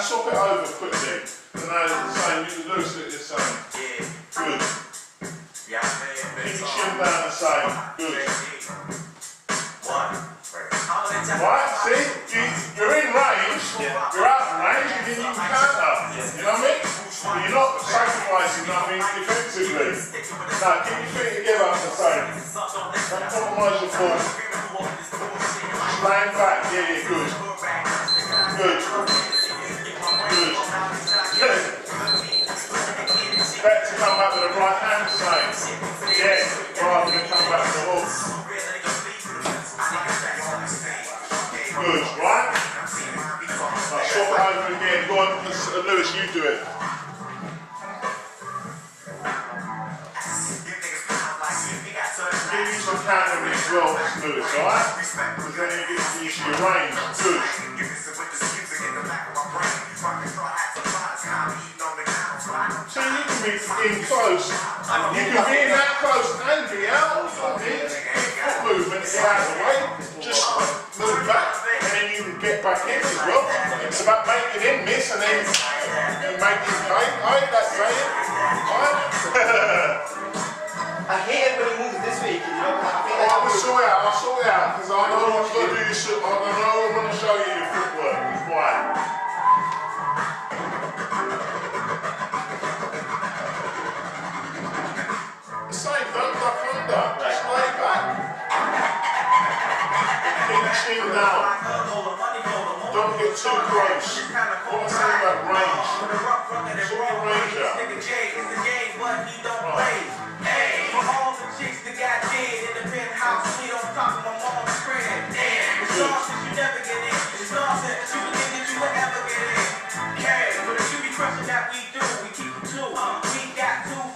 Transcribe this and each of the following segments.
swap it over quickly. And now the same, you loose it the same. Good. Keep your chin down the same. Good. Right, see? You're in range, you're out of range, and then you can counter. You know what I mean? But you're not sacrificing, you know what I mean, defensively. Now, keep your feet together the same. Don't compromise your form. Laying back, yeah, good. Good. Good. Good. Better to come back with the right hand same. Yeah, rather than come back with the hook. Good, right? Right, swap it over again. Go on, Lewis, you do it. Give you some countering as well, Lewis, alright? Because then you get used to your range. Good. So you can be in close. You can be in that close and be out. Foot movement, get out of the way. Just move back and then you can get back in as well. It's about making him miss and then make him pay. Alright, that's saying. Alright? I hate it when he moves this week, you know. I'll sort it out, because I know I'm going to do this. I know I'm going to show you your footwork. Why? The same, don't duck under. Just lay back. Keep your chin down. Don't get too close. What am I saying about range? Sort your range out.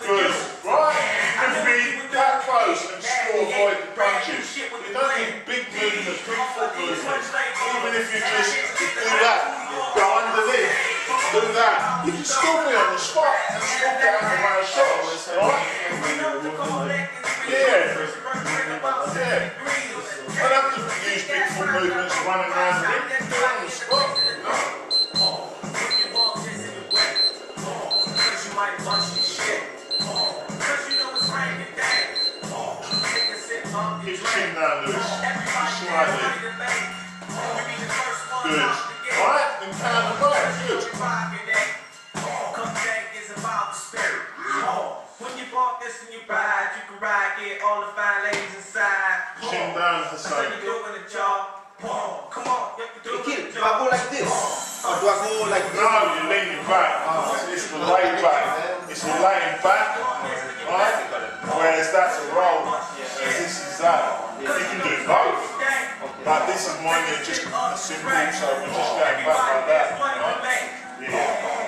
Good. Right. You can be that close and still avoid the punches. You don't need big movements, big foot movements. Even if you just do that, go underneath, do that, you can still be on the spot and still get out of my shots. Right? Yeah. Yeah. I don't have to use big foot movements running around the ring. Do it on the spot. No. Keep your chin down, Lewis. Slightly. Good. Right, and counter back. Good. When you bought this and you ride, you can ride, get all the fine ladies inside. Chin down for So you doing the job. Come on, you can do Do I go like this? Or do I go like this? No, you're leaning back. It's the lay back. It's the laying back. Right? Whereas that's a roll. Whereas this is that. You can do both. Like this is mine, you're just a simple, so we're just going back like that. Right? Yeah.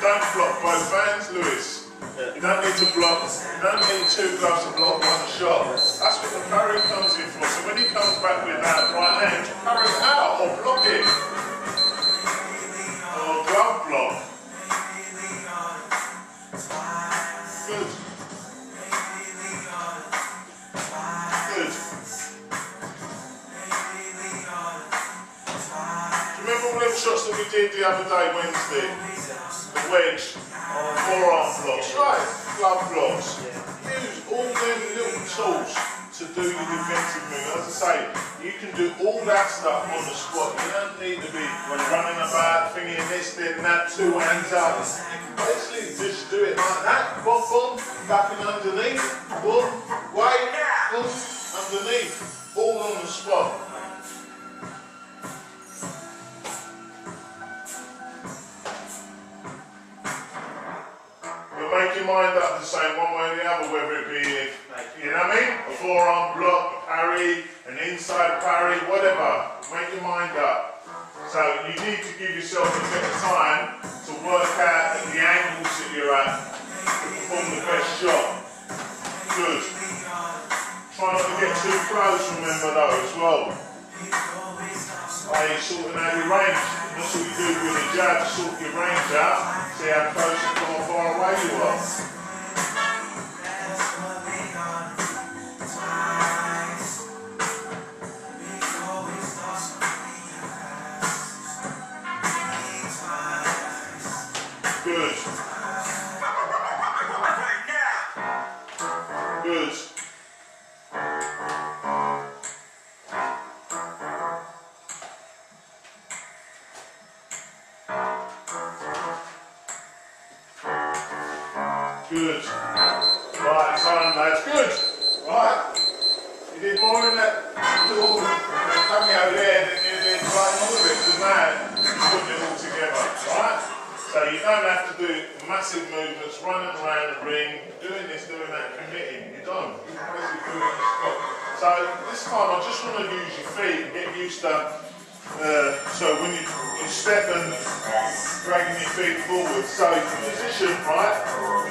Don't block both hands, Lewis. You don't need to block, you don't need two gloves to block one shot. That's what the parry comes in for. So when he comes back with that right hand, parry it out or block it. Or glove block. Good. Good. Do you remember all them shots that we did the other day, Wednesday? The wedge, forearm blocks, right, glove blocks. Use all them little tools to do your defensive move. As I say, you can do all that stuff on the spot. You don't need to be running about, thinking this, then that, two hands up. You can basically just do it like that. Boom, boom, back and underneath. Boom, wait, boom, underneath. All on the spot. Make your mind up the same one way or the other, whether it be, you know what I mean? A forearm block, a parry, an inside parry, whatever. Make your mind up. So you need to give yourself a bit of time to work out the angles that you're at to perform the best shot. Good. Try not to get too close, remember though, as well. You're sorting out your range. That's what you do with a jab, sort your range out, see how close or far away you are. Good. Right, time lads. Good. Right. You did more in that little coming over there than you did right all of it. Because now you're putting it all together. Right? So you don't have to do massive movements, running around the ring, doing this, doing that, committing. You don't. You're basically doing it stop. So this time I just want to use your feet and get used to so when you step and dragging your feet forward, so position, right,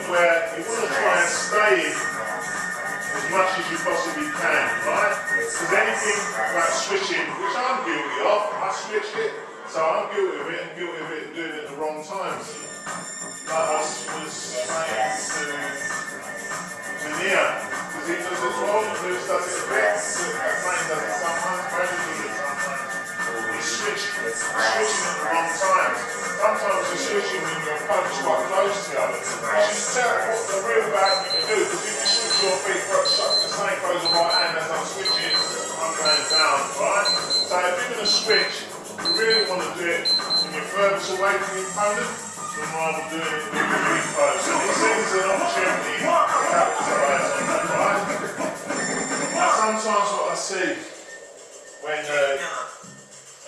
where you want to try and stay in as much as you possibly can, right? Because anything like switching, which I'm guilty of, I switched it, so I'm guilty of it and guilty of it doing it at the wrong times. Like I was saying to Nia, because he does it wrong, Lewis does it a bit, Frank does it sometimes, Brady does it sometimes. Switching at the wrong time. Sometimes you're switching when your opponent's quite close to you. Which is what the real bad thing to do, because if you switch your feet, the same goes on my hand as I'm switching, I'm going down, right? So if you're going to switch, you really want to do it when you're furthest away from your opponent, than rather doing it when you're really close. And this is an opportunity to capitalise on that, right? Now sometimes what I see when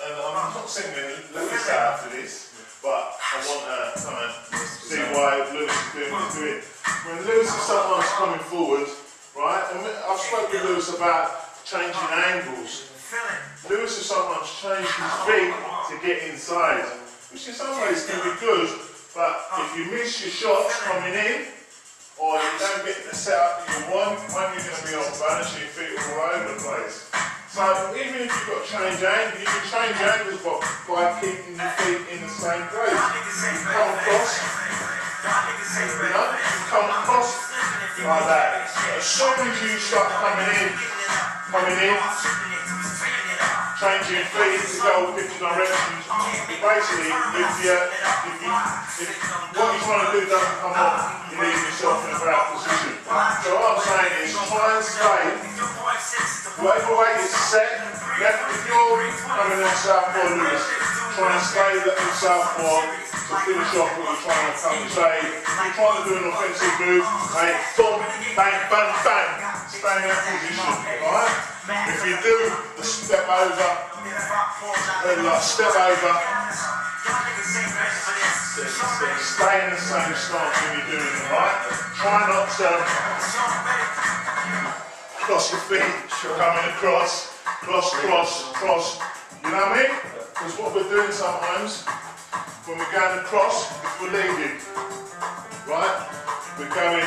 and I'm not saying Lewis out after this, but I want to kind of see why Lewis is doing what he's doing. When Lewis is sometimes coming forward, right, and I've spoken to Lewis about changing angles. Lewis has sometimes changed his feet to get inside, which in some ways can be good, but if you miss your shots coming in, or you don't get the setup that you want, one, you're going to be off balance, your feet are all over the place. So even if you've got to change angles, you can change angles by keeping your feet in the same place. You come across, you know, you come across like that. As soon as you start coming in, changing your feet to go different directions, basically, if what you're trying to do doesn't come off, you leave yourself in a bad position. So what I'm saying is try and stay. Whatever way it's set, if you're coming on southpaw, Lewis, try and stay in southpaw to finish off what you're trying to come. Say, if you're trying to do an offensive move, hey, boom, bang, bang, bang, stay in that position, alright? If you do the step over, then like step over, stay in the same stance when you're doing it, right? Try not to cross your feet, coming across, cross, you know what I mean? Because what we're doing sometimes, when we're going across, if we're leading, right? We're going,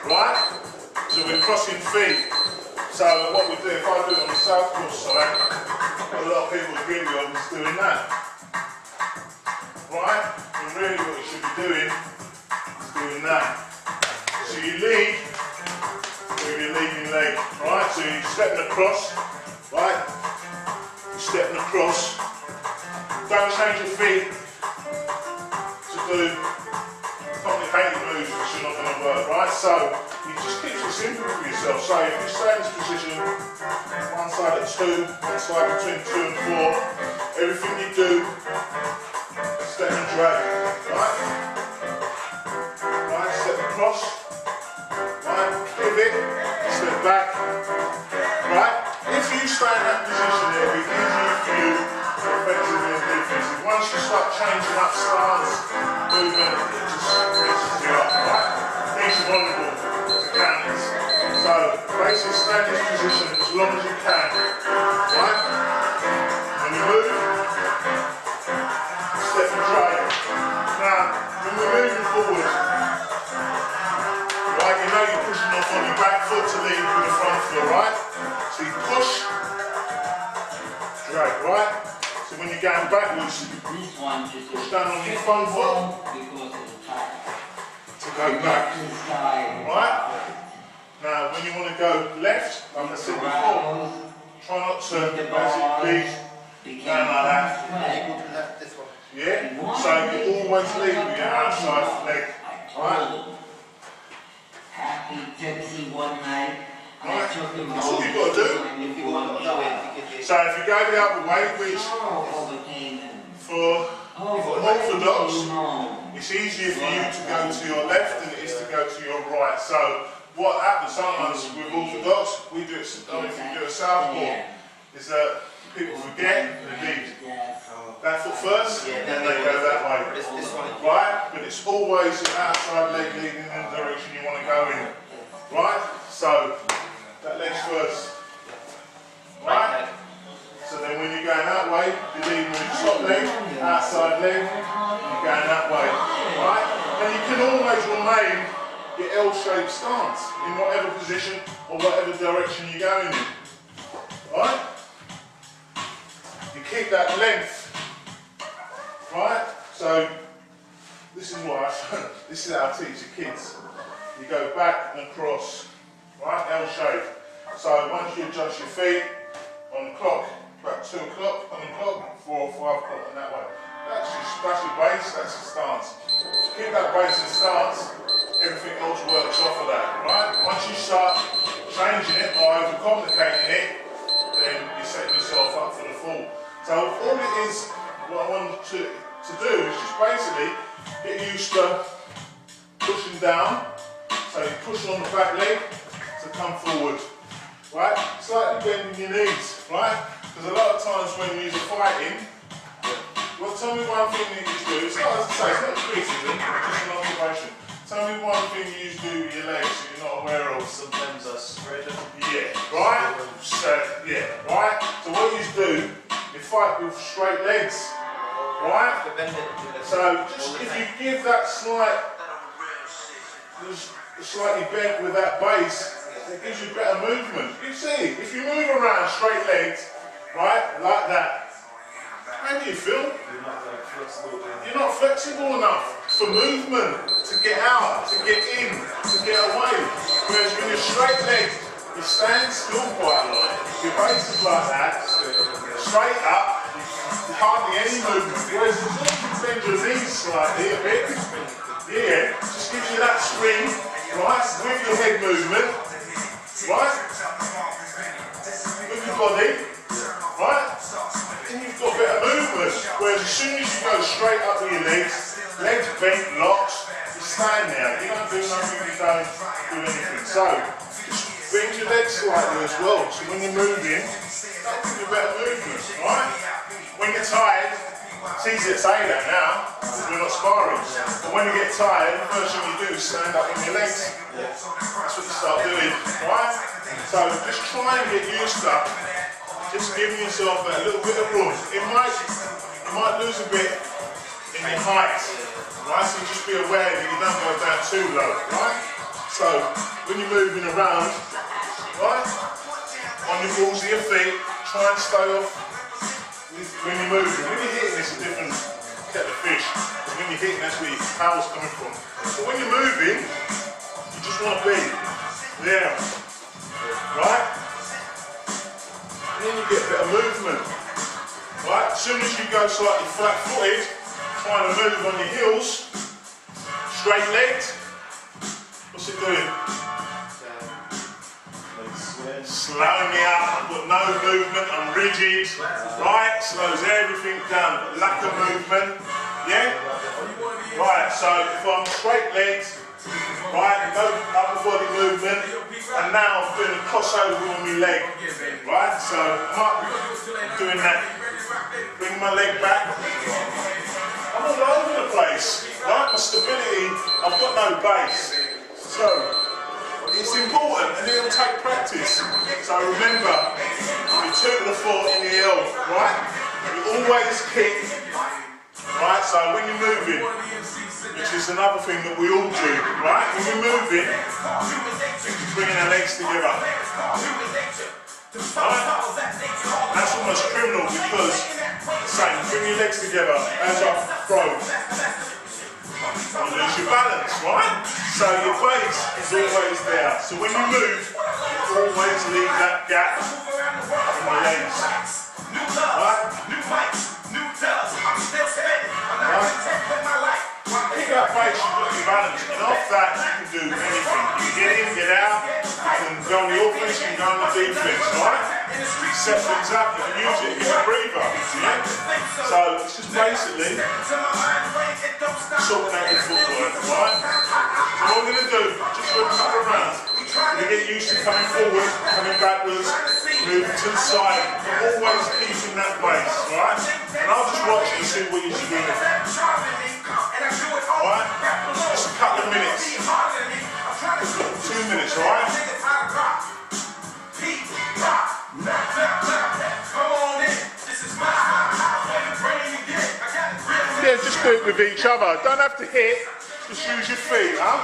right? So we're crossing feet. So what we do, if I do it on the south coast side, a lot of people agree with me is doing that. Right? And really what you should be doing is doing that. So you lead with your leading leg, right? So you're stepping across, right? You're stepping across. Don't change your feet to do complicated moves which are not going to work, right? So you just keep it simple for yourself. So if you stay in this position, one side at 2, next side between 2 and 4, everything you do, step and drag, right? Right, step across. Pivot, step back, right? If you stay in that position, it'll be easier for you effectively and defensive. Once you start changing up stance, movement, it just mixes you up, right? These are vulnerable to counters. So basically stay in this position as long as you can, right? When you move, step and drag. Now, when we're moving forward, right, you know you're pushing off on your back foot to lead with the front foot, right? So you push, drag, right? So when you're going backwards, push down on your front foot to go back, right? Now when you want to go left, like I said before, try not to basically down like that. Yeah? So you always lead with your outside leg, right? Happy tipsy one night. Right. That's all you've got to do. So if you go the other way, which for Orthodox, it's easier for you to go to your left than it is to go to your right. So what happens sometimes with Orthodox, we do it, if you do a southpaw, is that people forget and they lead that foot first, and then they go that way. Right? But it's always an outside leg leading in the direction you want to go in. Right? So that leg's first. Right? So then when you're going that way, you're leading with your top leg, outside leg, you're going that way. Right? And you can always remain your L-shaped stance in whatever position or whatever direction you're going in. Right? You keep that length. Right? So this is what this is how I teach the kids. You go back and across. Right? L-shape. So once you adjust your feet on the clock, about 2 o'clock on the clock, 4 or 5 o'clock in that way. That's your base, that's your stance. Keep that base and stance, everything else works off of that, right? Once you start changing it or overcomplicating it, then you're setting yourself up for the fall. So all it is, what I want to do is just basically get used to pushing down. So you push on the back leg to come forward, right? Slightly bending your knees, right? Because a lot of times when you're fighting, well, tell me one thing that you do. It's not, as I say, it's not criticism, it's just an observation. Tell me one thing you do with your legs that you're not aware of. Sometimes I spread them. Yeah, right? So, yeah, right? So what you do, you fight with straight legs, right? So just if you give that slightly bent with that base, it gives you better movement. You see, if you move around straight legs, right, like that, how do you feel? You're not flexible enough for movement, to get out, to get in, to get away. Whereas when you're straight legged, you stand still quite a lot. Your base is like that, straight up, hardly any movement. Whereas as long as you bend your knees slightly a bit, yeah, just gives you that swing, right, with your head movement, right, with your body, right, and you've got better movement. Whereas as soon as you go straight up with your legs bent, locked, you stand there, you don't do nothing, you don't do anything. So, just bend your legs slightly as well, so when you're moving, that'll give you better movement, right? When you're tired, it's easy to say that now, because we're not sparring. But when you get tired, the first thing you do is stand up on your legs. That's what you start doing, right? So just try and get used to just giving yourself a little bit of room. You might lose a bit in your height, right? So just be aware that you don't go down too low, right? So when you're moving around, right, on your balls of your feet, try and stay off. When you're moving, when you're hitting, it's a different kettle of fish. When you're hitting, that's where your power's coming from. So when you're moving, you just want to be there, right? And then you get a bit of movement, right? As soon as you go slightly flat-footed, trying to move on your heels, straight-legged, what's it doing? Slowing me up, I've got no movement, I'm rigid, right? Slows everything down, lack of movement, yeah? Right, so if I'm straight-legged, right, no upper body movement, and now I'm doing a crossover on my leg, right? So I'm doing that, bring my leg back, I'm all over the place, right? My stability, I've got no base, so it's important and it'll take practice. So remember, you toot the foot in the L, right? You always kick, right? So when you're moving, which is another thing that we all do, right? When we're moving, bringing our legs together. Right? That's almost criminal because, saying, bring your legs together as I throw. You lose your balance, right? So your base is always there. So when you move, you always leave that gap in your legs. Right? Pick up face, you've got your balance. And off that, you can do anything. You can get in, get out, you can go on the offense, you can go on the defense, right? Set things up, you can use it as a breather, yeah? So it's just basically sorting out your footwork, right? So what we're going to do, just for a couple of rounds, we're going to get used to coming forward, coming backwards, moving to the side, but always keeping that base, right? And I'll just watch you and see what you're doing. Alright? Just a couple of minutes. 2 minutes, alright? Yeah, just do it with each other. Don't have to hit, just use your feet, huh?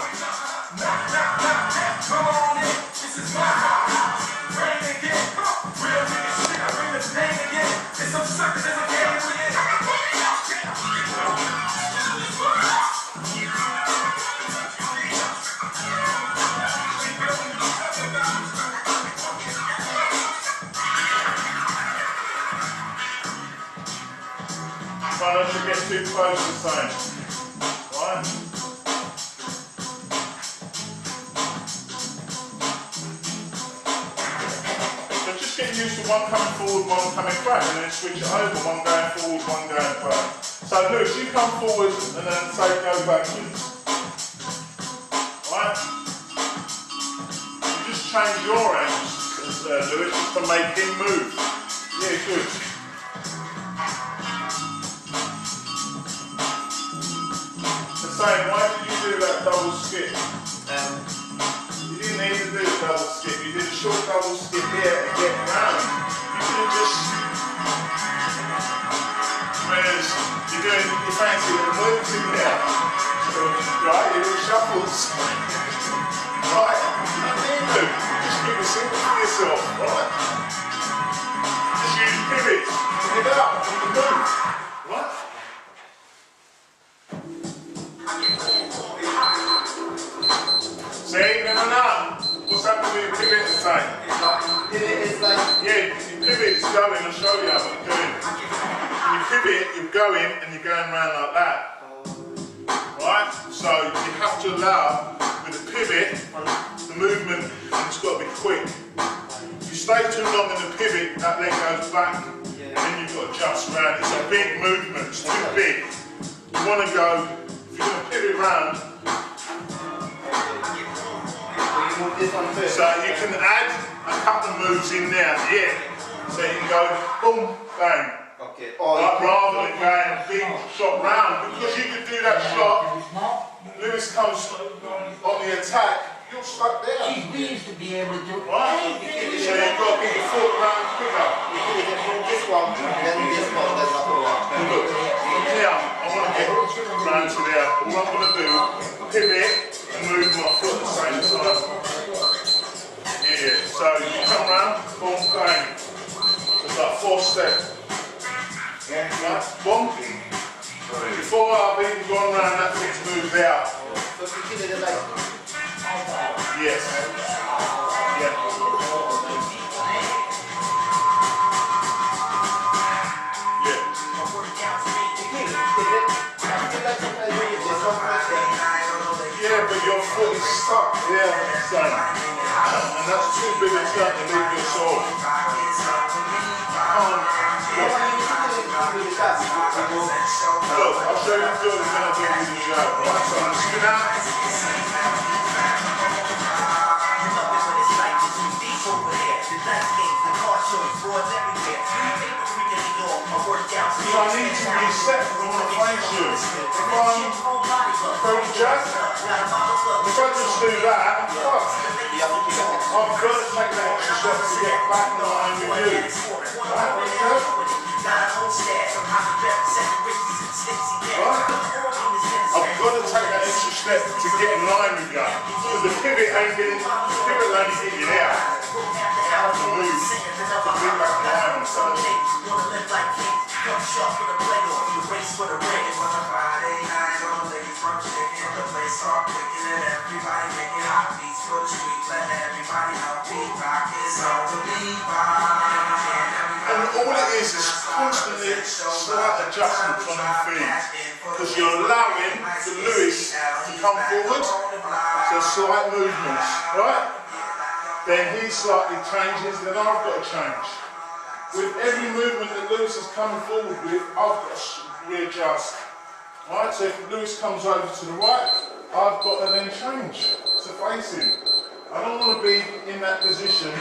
Try not to get too close to the same. Right? So just get used to one coming forward, one coming back, and then switch it over, one going forward, one going back. So Lewis, you come forward and then say go backwards. Right? You just change your angles, Lewis, just to make him move. Yeah, good. Why did you do that double skip? You didn't need to do a double skip. You did a short double skip here and get round. You could have just, whereas you're doing your fancy little moves in there, right? Your little shuffles, right? You don't need to. Just keep it simple for yourself, right? Just use pivots to get up and you can move, right? See, no. What's happening with your pivot this time? It's like... Yeah, your pivot is going, I'll show you what you're doing. When you pivot, you're going and you're going around like that. Right? So you have to allow, with the pivot, the movement, and it's got to be quick. If you stay too long in the pivot, that leg goes back, and then you've got to adjust around. It's a big movement, it's too big. You want to go, if you're going to pivot around, so you can add a couple of moves in there, yeah. So you can go boom, bang. Okay. Rather than going a big shot round. Because you can do that shot, Lewis comes on the attack, you're stuck there. We used to be able to do Right? So you've got to get your foot round quicker. This one, then this one, then the other one. Look, from here, I want to get round to there. All I'm going to do, pivot and move my foot at the same time. Yeah, so you come round, boom, bang. It's like 4 steps. Right, boom. Before I've even gone round, that thing's moved out. So you feel it like... Yes. Yeah. Yeah, but your foot is stuck there, son. And that's too big a turn to leave your soul. Look, I'll show you the door and then I'll do it with the jab. Right, so I'm going to spin out. So I need to reset because I want to face you. If I'm very jacked, if I just do that, I'm fucked. I've got to take that extra step to get back in line with you. Right, I've got to take that extra step to get in line with you. Because the pivot ain't getting, the pivot will only get you there. I have to move to be back in line on Sunday. Come shop for the playoff, you race for the ring. It's on a Friday night, all the ladies from chicken. The place start clicking and everybody making hot beats for the streets. Let everybody know beat rock is all the beat. And all it is constantly slight adjustments on your feet. because you're allowing the Lewis to come forward, so slight movements, right? Then he slightly changes, then I've got to change. With every movement that Lewis is coming forward with, I've got to readjust. Right, so if Lewis comes over to the right, I've got to then change to face him. I don't want to be in that position when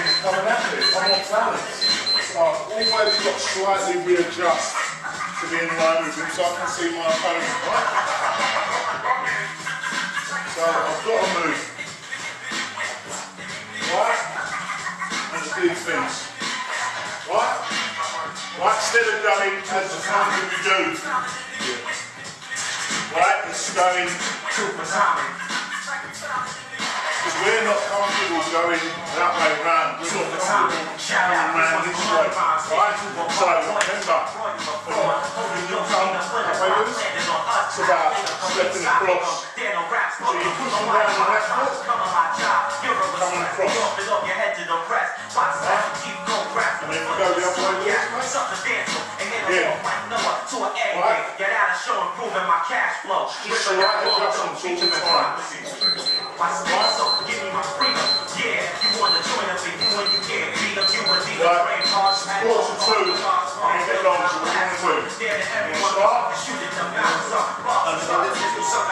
he's coming at me. I'm off balance. So I've always got to slightly readjust to be in line with him so I can see my opponent, right? So I've got to move. Right? And to do things. Right? Right, instead of going as the time we do. Right, it's going because we're not comfortable going that way round. We're not comfortable going round this way. Right? So remember, when you come that way with us, it's about stepping across. So you're pushing down the left foot, coming across. Right? And then you go the other way with us, mate. Yeah. Right? Just a light adjustment all the time. Right, quarter to two, and get long, so we're going to do. You want to start? And so this is it's up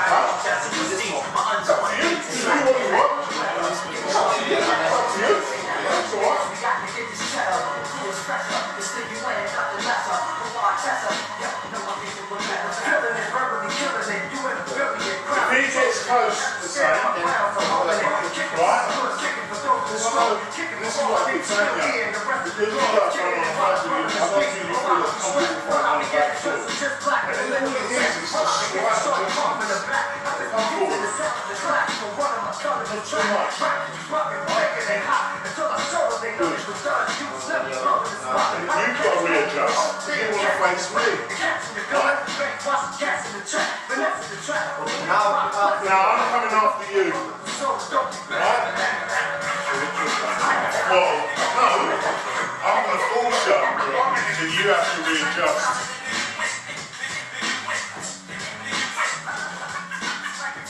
to you. You do what you want. It's up to you. It's up to you. That's all right. If he gets close to the same, right? This is what I keep saying now. Because you've got to run on the back of you, I don't think you feel as comfortable on the back foot. And then all it is just slight adjustments. Come forward. Not too much. Good. And you've got to readjust. You want to face me. Right? Now I'm coming after you. Right? Well, no, I'm going to force you, so you have to readjust.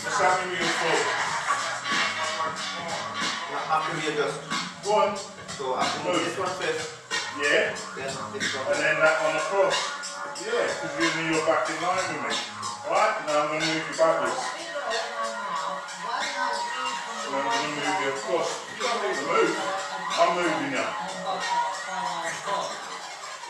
What's happening with your foot? How can we adjust? Go on. So I can move this one first. Yeah. Then this one. And then that one across. Yeah, because you're back in line with me. Alright, now I'm going to move you backwards. And I'm going to move you across. You don't need to move. I'm moving you.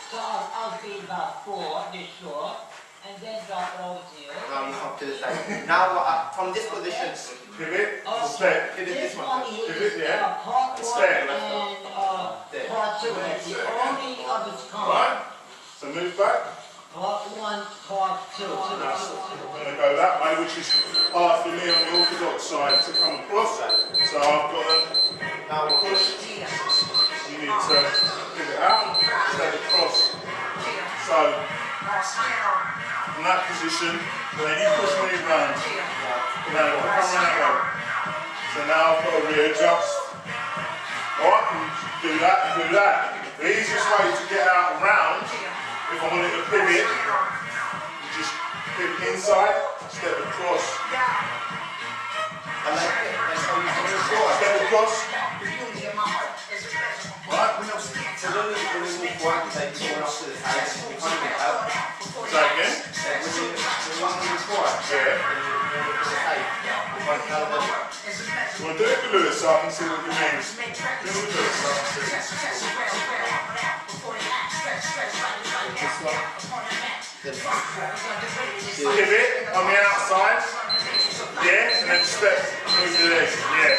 So I'll be about 4 this short, and then drop over to you. Now you come to the side. Now from this position, pivot, step. pivot this This one one first. is Pivot, yeah. part 1 Step. and part 2. It's the only of its kind. Right? So move back. Part 1, part 2. That's, I'm going to go that way, which is hard for me on the orthodox side to come across. So I've got to now push. You need to pivot out, step across. So in that position, then you push me round. Now I'm coming that way. So now I've got to readjust. Or I can do that and do that. The easiest way to get out and round, if I wanted to pivot, you just pivot inside, step across. I like it. That's how you do it. Step across. Right? So when we move forward, it's like going up to the side. You can't get out. Say again? Like when you move forward, Yeah. to the side. You can't get out. Well, do it with Lewis so I can see what you mean. Do it with Lewis so I can see. This one. Pivot on the outside. Yeah, and then step, move your leg. Yeah.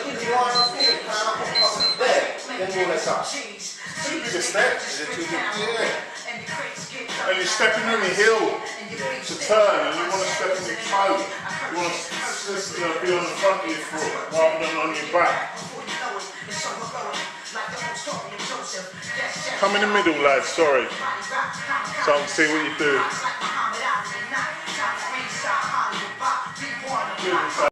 If you want to stay, there, then go like that. Too big a step. Is it too big? Yeah. And you're stepping on your heel to turn, and you want to step on your toe. You want to be on the front of your foot rather than on your back. Come in the middle, lads. Sorry. So I can see what you do.